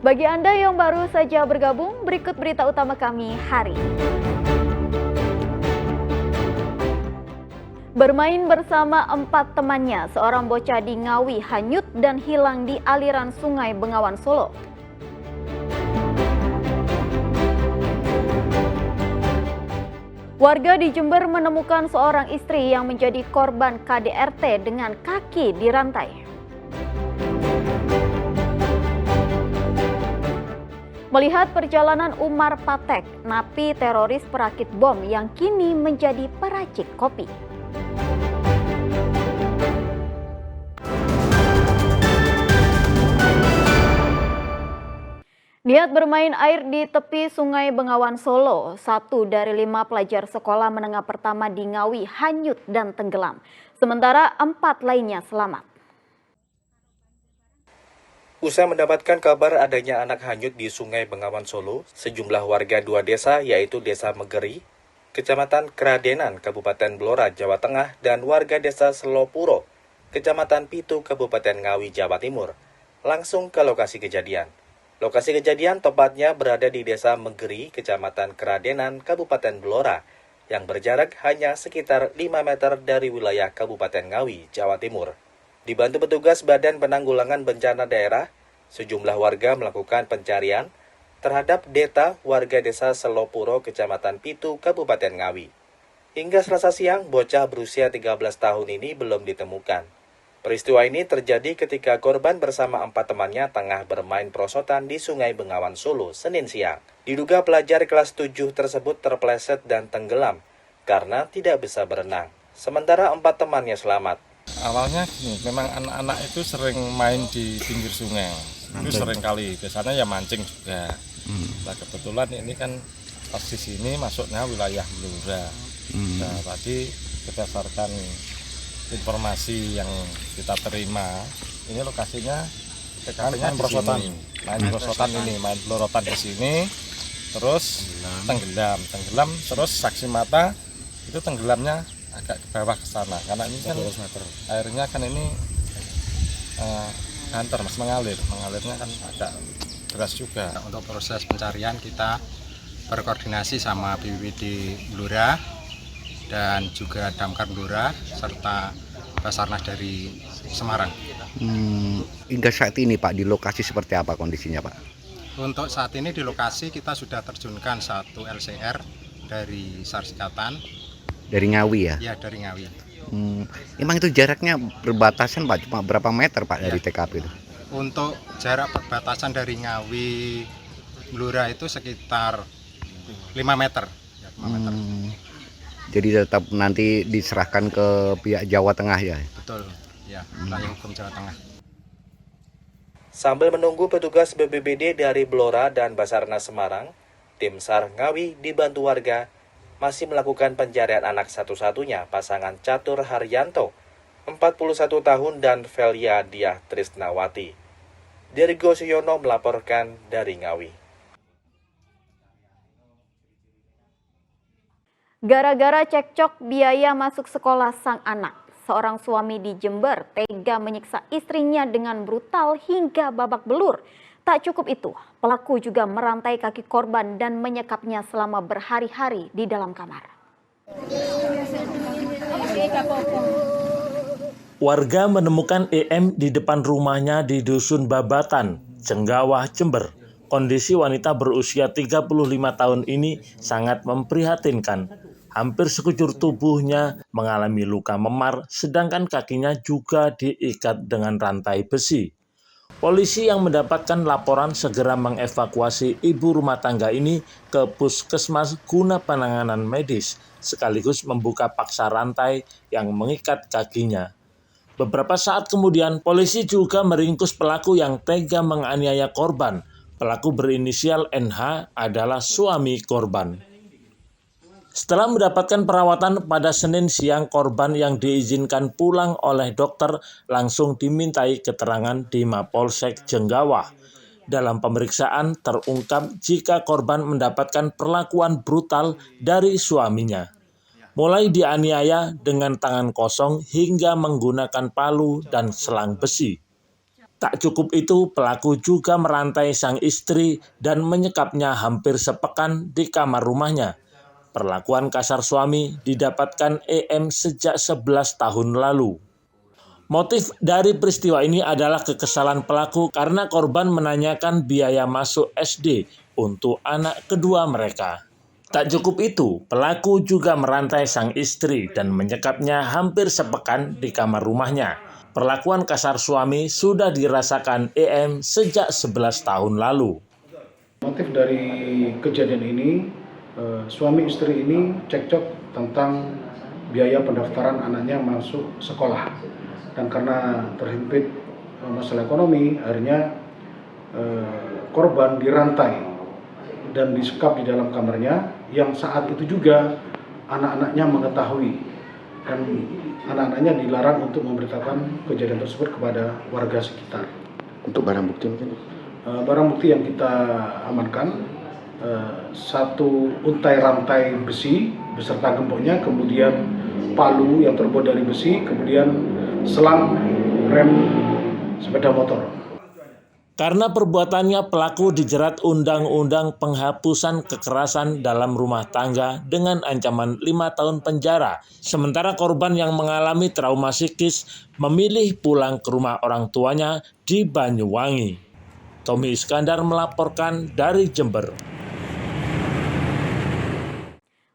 Bagi Anda yang baru saja bergabung, berikut berita utama kami hari ini. Bermain bersama 4 temannya, seorang bocah di Ngawi hanyut dan hilang di aliran Sungai Bengawan Solo. Warga di Jember menemukan seorang istri yang menjadi korban KDRT dengan kaki dirantai. Melihat perjalanan Umar Patek, napi teroris perakit bom yang kini menjadi peracik kopi. Niat bermain air di tepi Sungai Bengawan Solo, 1 dari 5 pelajar sekolah menengah pertama di Ngawi hanyut dan tenggelam, sementara 4 lainnya selamat. Usai mendapatkan kabar adanya anak hanyut di Sungai Bengawan Solo, sejumlah warga 2 desa yaitu Desa Megeri, Kecamatan Kradenan, Kabupaten Blora, Jawa Tengah, dan warga Desa Selopuro, Kecamatan Pitu, Kabupaten Ngawi, Jawa Timur, langsung ke lokasi kejadian. Lokasi kejadian tepatnya berada di Desa Megeri, Kecamatan Kradenan, Kabupaten Blora, yang berjarak hanya sekitar 5 meter dari wilayah Kabupaten Ngawi, Jawa Timur. Dibantu petugas Badan Penanggulangan Bencana Daerah, sejumlah warga melakukan pencarian terhadap Deta warga Desa Selopuro, Kecamatan Pitu, Kabupaten Ngawi. Hingga Selasa siang, bocah berusia 13 tahun ini belum ditemukan. Peristiwa ini terjadi ketika korban bersama 4 temannya tengah bermain perosotan di Sungai Bengawan Solo, Senin siang. Diduga pelajar kelas 7 tersebut terpleset dan tenggelam karena tidak bisa berenang. Sementara 4 temannya selamat. Awalnya gini, memang anak-anak itu sering main di pinggir sungai. Itu sering kali, biasanya ya mancing juga. Nah kebetulan ini kan posisi ini masuknya wilayah Blora. Nah tadi berdasarkan informasi yang kita terima, ini lokasinya main perosotan, main pelorotan di sini, terus tenggelam, terus saksi mata itu tenggelamnya agak ke bawah ke sana, karena ini kan airnya kan ini banter mas, mengalirnya kan agak deras juga. Untuk proses pencarian kita berkoordinasi sama BPBD Blora dan juga Damkar Blora serta Basarnas dari Semarang. Hingga saat ini Pak, di lokasi seperti apa kondisinya Pak? Untuk saat ini di lokasi kita sudah terjunkan 1 LCR dari Sarsikatan. Dari Ngawi ya? Ya, dari Ngawi. Emang itu jaraknya berbatasan Pak, cuma berapa meter Pak dari TKP itu? Untuk jarak perbatasan dari Ngawi Blora itu sekitar 5 meter. Ya, 5 meter. Jadi tetap nanti diserahkan ke pihak Jawa Tengah ya? Betul, ya, wilayah hukum Jawa Tengah. Sambil menunggu petugas BPBD dari Blora dan Basarnas Semarang, tim SAR Ngawi dibantu warga masih melakukan pencarian anak satu-satunya pasangan Catur Haryanto, 41 tahun, dan Velia Diah Trisnawati. Dirgo Suyono melaporkan dari Ngawi. Gara-gara cekcok biaya masuk sekolah sang anak, seorang suami di Jember tega menyiksa istrinya dengan brutal hingga babak belur. Tak cukup itu, pelaku juga merantai kaki korban dan menyekapnya selama berhari-hari di dalam kamar. Warga menemukan EM di depan rumahnya di Dusun Babatan, Jenggawah, Jember. Kondisi wanita berusia 35 tahun ini sangat memprihatinkan. Hampir sekujur tubuhnya mengalami luka memar, sedangkan kakinya juga diikat dengan rantai besi. Polisi yang mendapatkan laporan segera mengevakuasi ibu rumah tangga ini ke puskesmas guna penanganan medis, sekaligus membuka paksa rantai yang mengikat kakinya. Beberapa saat kemudian, polisi juga meringkus pelaku yang tega menganiaya korban. Pelaku berinisial NH adalah suami korban. Setelah mendapatkan perawatan pada Senin siang, korban yang diizinkan pulang oleh dokter langsung dimintai keterangan di Mapolsek Jenggawah. Dalam pemeriksaan terungkap jika korban mendapatkan perlakuan brutal dari suaminya. Mulai dianiaya dengan tangan kosong hingga menggunakan palu dan selang besi. Tak cukup itu, pelaku juga merantai sang istri dan menyekapnya hampir sepekan di kamar rumahnya. Perlakuan kasar suami didapatkan EM sejak 11 tahun lalu. Motif dari peristiwa ini adalah kekesalan pelaku karena korban menanyakan biaya masuk SD untuk anak kedua mereka. Tak cukup itu, pelaku juga merantai sang istri dan menyekapnya hampir sepekan di kamar rumahnya. Perlakuan kasar suami sudah dirasakan EM sejak 11 tahun lalu. Motif dari kejadian ini, suami istri ini cekcok tentang biaya pendaftaran anaknya masuk sekolah. Dan karena terhimpit masalah ekonomi, akhirnya korban dirantai dan disekap di dalam kamarnya, yang saat itu juga anak-anaknya mengetahui, dan anak-anaknya dilarang untuk memberitakan kejadian tersebut kepada warga sekitar. Untuk barang bukti mungkin? Barang bukti yang kita amankan, satu untai rantai besi beserta gemboknya, kemudian palu yang terbuat dari besi, kemudian selang rem sepeda motor. Karena perbuatannya, pelaku dijerat Undang-Undang Penghapusan Kekerasan dalam Rumah Tangga dengan ancaman 5 tahun penjara. Sementara korban yang mengalami trauma psikis memilih pulang ke rumah orang tuanya di Banyuwangi. Tommy Iskandar melaporkan dari Jember.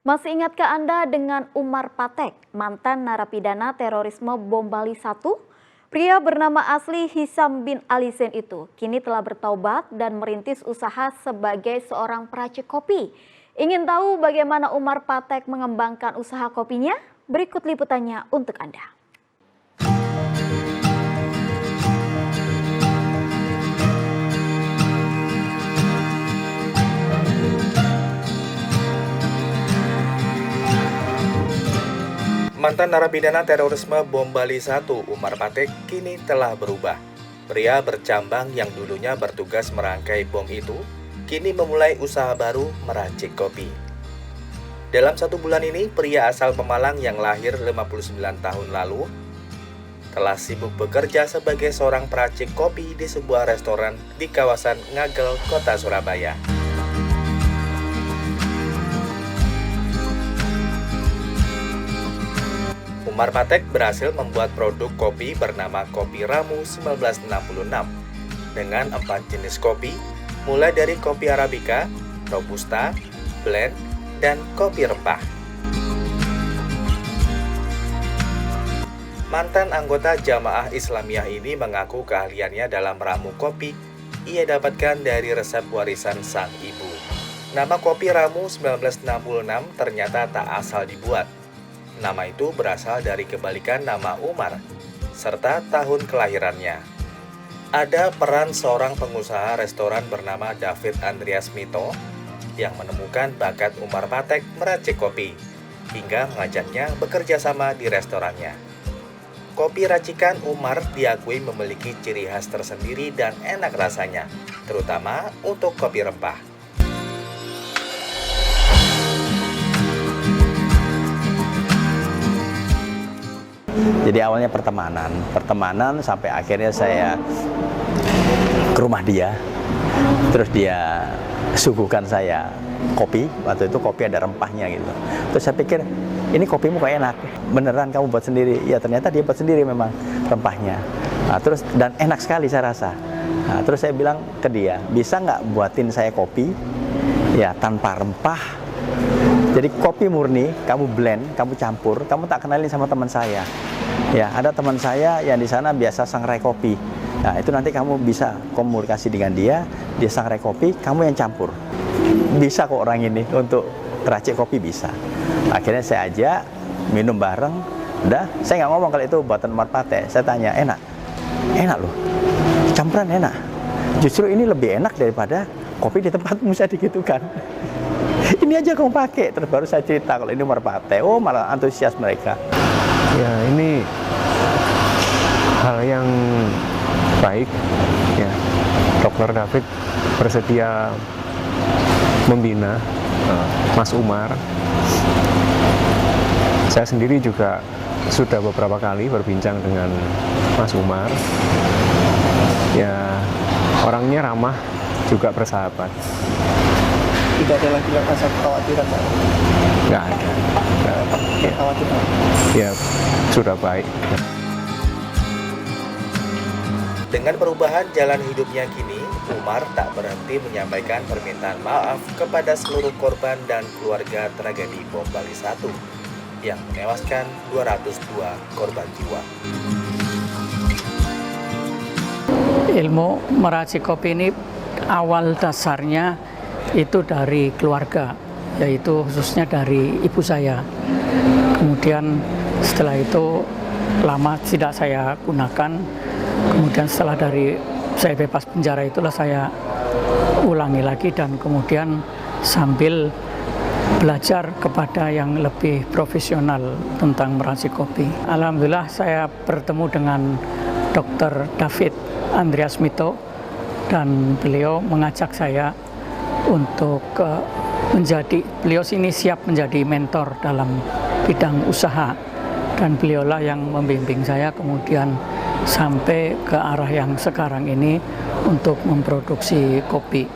Masih ingatkah Anda dengan Umar Patek, mantan narapidana terorisme bom Bali 1? Pria bernama asli Hisam bin Ali Zain itu kini telah bertaubat dan merintis usaha sebagai seorang peracik kopi. Ingin tahu bagaimana Umar Patek mengembangkan usaha kopinya? Berikut liputannya untuk Anda. Mantan narapidana terorisme bom Bali 1, Umar Patek, kini telah berubah. Pria bercambang yang dulunya bertugas merangkai bom itu, kini memulai usaha baru meracik kopi. Dalam 1 bulan ini, pria asal Pemalang yang lahir 59 tahun lalu, telah sibuk bekerja sebagai seorang peracik kopi di sebuah restoran di kawasan Ngagel, Kota Surabaya. Umar Patek berhasil membuat produk kopi bernama Kopi Ramu 1966 dengan 4 jenis kopi, mulai dari kopi Arabica, Robusta, Blend, dan kopi rempah. Mantan anggota Jamaah Islamiyah ini mengaku keahliannya dalam ramu kopi ia dapatkan dari resep warisan sang ibu. Nama Kopi Ramu 1966 ternyata tak asal dibuat. Nama itu berasal dari kebalikan nama Umar, serta tahun kelahirannya. Ada peran seorang pengusaha restoran bernama David Andreas Mito yang menemukan bakat Umar Patek meracik kopi, hingga mengajaknya bekerja sama di restorannya. Kopi racikan Umar diakui memiliki ciri khas tersendiri dan enak rasanya, terutama untuk kopi rempah. Jadi awalnya pertemanan sampai akhirnya saya ke rumah dia, terus dia suguhkan saya kopi, waktu itu kopi ada rempahnya gitu. Terus saya pikir, ini kopimu kok enak, beneran kamu buat sendiri? Ya ternyata dia buat sendiri memang rempahnya. Nah, terus dan enak sekali saya rasa. Nah, terus saya bilang ke dia, bisa nggak buatin saya kopi ya tanpa rempah? Jadi kopi murni, kamu blend, kamu campur, kamu tak kenalin sama teman saya. Ya, ada teman saya yang di sana biasa sangrai kopi. Nah, itu nanti kamu bisa komunikasi dengan dia sangrai kopi, kamu yang campur. Bisa kok orang ini untuk racik kopi bisa. Akhirnya saya ajak minum bareng. Udah, saya nggak ngomong kalau itu buatan Umar Patek. Saya tanya, enak? Enak loh. Campuran enak. Justru ini lebih enak daripada kopi di tempatmu, saya digitukan. Ini aja kamu pakai. Terus baru saya cerita kalau ini Umar Patek. Oh, malah antusias mereka. Ya, ini hal yang baik. Ya, Dr. David bersedia membina Mas Umar. Saya sendiri juga sudah beberapa kali berbincang dengan Mas Umar. ya orangnya ramah juga bersahabat. Tidak ada lagi rasa kekhawatiran, Pak? Nggak ada. Ya. Kekhawatiran? Ya, sudah baik. Dengan perubahan jalan hidupnya kini, Umar tak berhenti menyampaikan permintaan maaf kepada seluruh korban dan keluarga tragedi bom Bali 1 yang menewaskan 202 korban jiwa. Ilmu meracik kopi ini awal dasarnya itu dari keluarga, yaitu khususnya dari ibu saya. Kemudian setelah itu lama tidak saya gunakan. Kemudian setelah dari saya bebas penjara itulah saya ulangi lagi dan kemudian sambil belajar kepada yang lebih profesional tentang meracik kopi. Alhamdulillah saya bertemu dengan Dr. David Andreas Mito dan beliau mengajak saya untuk beliau ini siap menjadi mentor dalam bidang usaha dan beliaulah yang membimbing saya kemudian sampai ke arah yang sekarang ini untuk memproduksi kopi.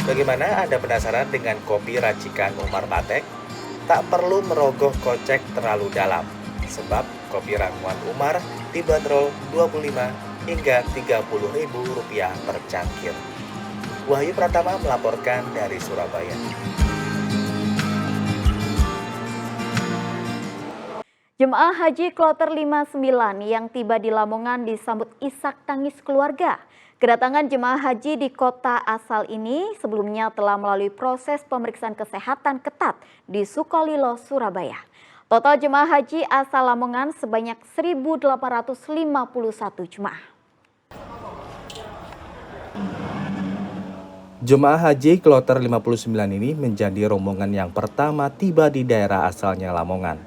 Bagaimana Anda penasaran dengan kopi racikan Umar Patek? Tak perlu merogoh kocek terlalu dalam, sebab kopi ramuan Umar dibanderol Rp25 hingga Rp30.000 per cangkir. Wahyu Pratama melaporkan dari Surabaya. Jemaah Haji Kloter 59 yang tiba di Lamongan disambut isak tangis keluarga. Kedatangan jemaah haji di kota asal ini sebelumnya telah melalui proses pemeriksaan kesehatan ketat di Sukolilo, Surabaya. Total jemaah haji asal Lamongan sebanyak 1.851 jemaah. Jemaah Haji Kloter 59 ini menjadi rombongan yang pertama tiba di daerah asalnya Lamongan.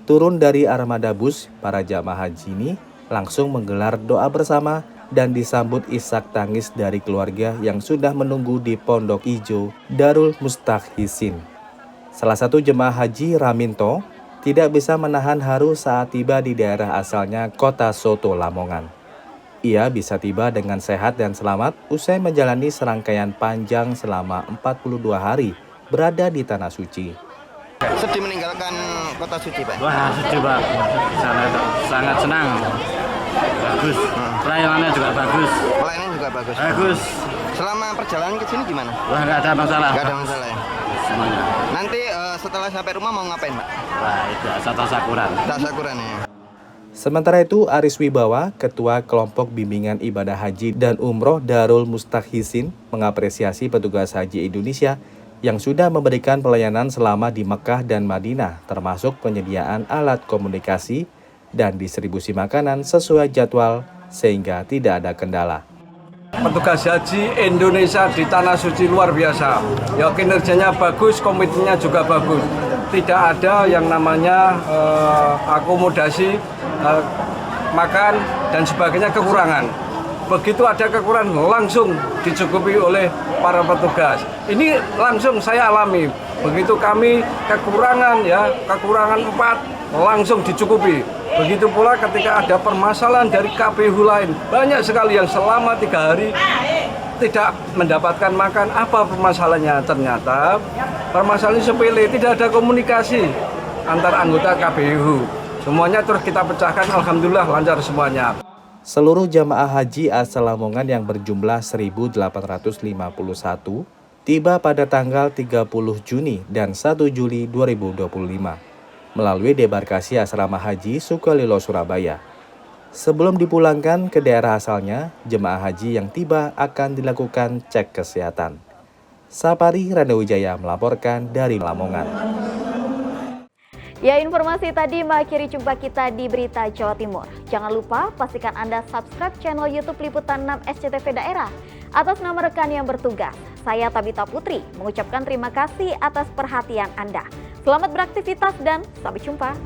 Turun dari armada bus, para jemaah haji ini langsung menggelar doa bersama dan disambut isak tangis dari keluarga yang sudah menunggu di Pondok Ijo Darul Mustakhisin. Salah satu jemaah haji Raminto tidak bisa menahan haru saat tiba di daerah asalnya Kota Soto, Lamongan. Ia bisa tiba dengan sehat dan selamat usai menjalani serangkaian panjang selama 42 hari berada di Tanah Suci. Sedih meninggalkan kota suci, Pak? Wah, sedih, Pak. Sangat senang. Bagus. Pelayanannya juga bagus. Pelayanan juga bagus. Bagus. Selama perjalanan ke sini gimana? Wah, nggak ada masalah. Nggak ada masalah ya? Semuanya. Nanti setelah sampai rumah mau ngapain, Pak? Wah, itu tasakuran. Tasakuran ya. Sementara itu, Aris Wibawa, Ketua Kelompok Bimbingan Ibadah Haji dan Umroh Darul Mustakhisin, mengapresiasi petugas haji Indonesia yang sudah memberikan pelayanan selama di Mekah dan Madinah, termasuk penyediaan alat komunikasi dan distribusi makanan sesuai jadwal sehingga tidak ada kendala. Petugas haji Indonesia di Tanah Suci luar biasa. Ya, kinerjanya bagus, komitmennya juga bagus. Tidak ada yang namanya akomodasi, makan dan sebagainya kekurangan. Begitu ada kekurangan langsung dicukupi oleh para petugas. Ini langsung saya alami. Begitu kami kekurangan 4 langsung dicukupi. Begitu pula ketika ada permasalahan dari KPU lain, banyak sekali yang selama 3 hari tidak mendapatkan makan. Apa permasalahannya? Ternyata permasalahan sepele, tidak ada komunikasi antar anggota KPU. Semuanya terus kita pecahkan, alhamdulillah lancar semuanya. Seluruh jamaah haji asal Lamongan yang berjumlah 1.851 tiba pada tanggal 30 Juni dan 1 Juli 2025 melalui debarkasi asrama haji Sukolilo, Surabaya. Sebelum dipulangkan ke daerah asalnya, jemaah haji yang tiba akan dilakukan cek kesehatan. Sapari Randewijaya melaporkan dari Lamongan. Ya, informasi tadi mengakhiri jumpa kita di Berita Jawa Timur. Jangan lupa pastikan Anda subscribe channel YouTube Liputan 6 SCTV Daerah. Atas nama rekan yang bertugas, saya Tabita Putri mengucapkan terima kasih atas perhatian Anda. Selamat beraktivitas dan sampai jumpa.